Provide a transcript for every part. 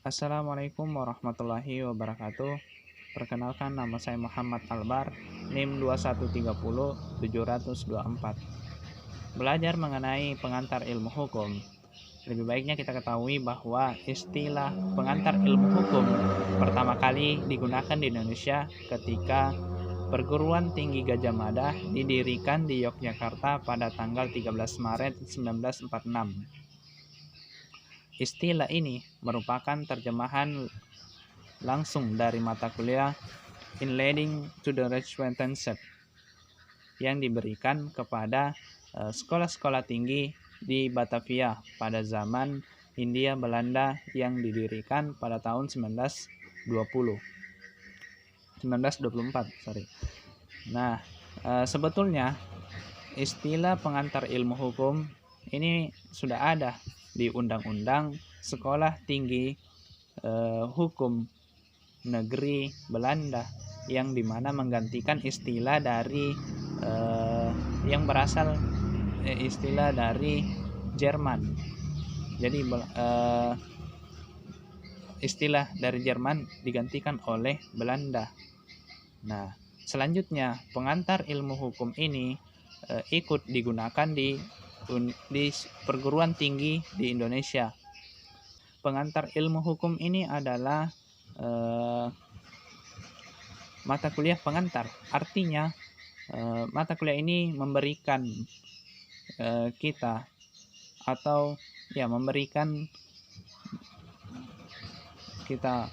Assalamualaikum warahmatullahi wabarakatuh. Perkenalkan, nama saya Muhammad Albar, NIM 2130724. Belajar mengenai pengantar ilmu hukum. Lebih baiknya kita ketahui bahwa istilah pengantar ilmu hukum pertama kali digunakan di Indonesia ketika Perguruan Tinggi Gadjah Mada didirikan di Yogyakarta pada tanggal 13 Maret 1946. Istilah ini merupakan terjemahan langsung dari mata kuliah In Leading to the Rechtswetenschap yang diberikan kepada sekolah-sekolah tinggi di Batavia pada zaman Hindia Belanda yang didirikan pada tahun 1924. Nah, sebetulnya istilah pengantar ilmu hukum ini sudah ada di Undang-Undang Sekolah Tinggi Hukum Negeri Belanda yang dimana menggantikan istilah dari yang berasal istilah dari Jerman. Jadi istilah dari Jerman digantikan oleh Belanda. Nah, selanjutnya pengantar ilmu hukum ini ikut digunakan di perguruan tinggi di Indonesia. Pengantar ilmu hukum ini adalah mata kuliah pengantar. Artinya mata kuliah ini memberikan kita atau memberikan kita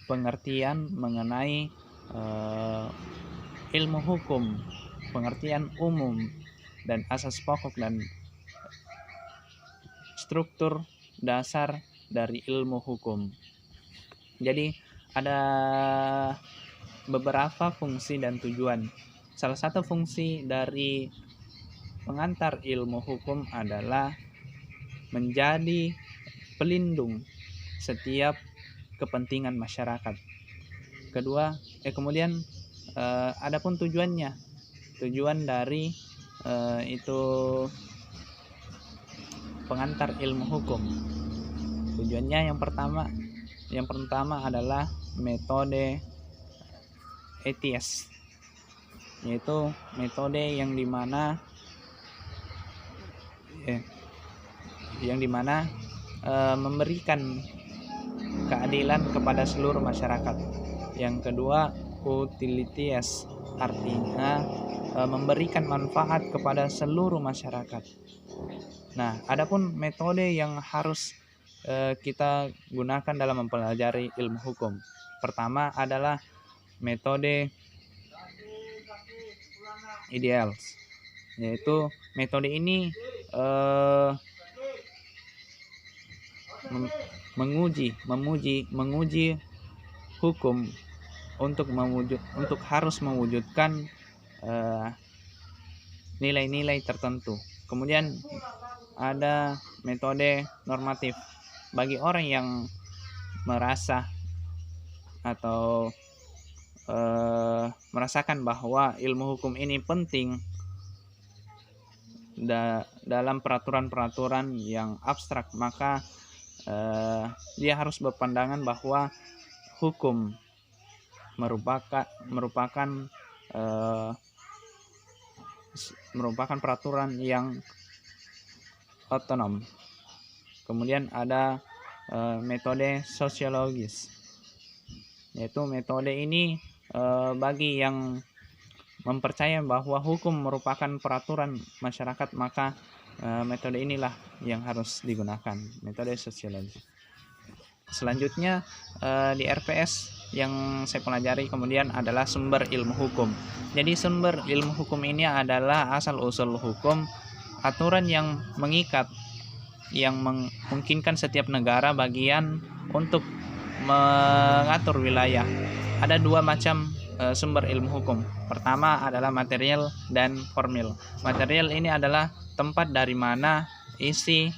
pengertian mengenai ilmu hukum, pengertian umum dan asas pokok dan struktur dasar dari ilmu hukum. Jadi ada beberapa fungsi dan tujuan. Salah satu fungsi dari pengantar ilmu hukum adalah menjadi pelindung setiap kepentingan masyarakat. Kemudian adapun tujuannya, tujuan dari itu pengantar ilmu hukum. Tujuannya yang pertama adalah metode ETS, yaitu metode yang dimana memberikan keadilan kepada seluruh masyarakat. Yang kedua, utilitas, artinya memberikan manfaat kepada seluruh masyarakat. Nah, adapun metode yang harus kita gunakan dalam mempelajari ilmu hukum. Pertama adalah metode ideal, yaitu metode ini menguji hukum untuk harus mewujudkan nilai-nilai tertentu. Kemudian ada metode normatif bagi orang yang merasa atau merasakan bahwa ilmu hukum ini penting dalam peraturan-peraturan yang abstrak, maka dia harus berpandangan bahwa hukum merupakan peraturan yang otonom. Kemudian ada metode sosiologis, yaitu metode ini bagi yang mempercayai bahwa hukum merupakan peraturan masyarakat, maka metode inilah yang harus digunakan, metode sosiologis. Selanjutnya di RPS yang saya pelajari kemudian adalah sumber ilmu hukum. Jadi sumber ilmu hukum ini adalah asal-usul hukum, aturan yang mengikat, yang memungkinkan setiap negara bagian untuk mengatur wilayah. Ada dua macam sumber ilmu hukum. Pertama adalah material dan formil. Material ini adalah tempat dari mana isi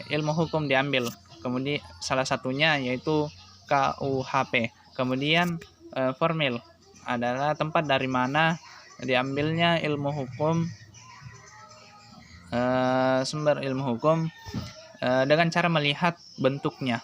ilmu hukum diambil. Kemudian salah satunya yaitu KUHP. Kemudian formil adalah tempat dari mana diambilnya ilmu hukum, sumber ilmu hukum dengan cara melihat bentuknya.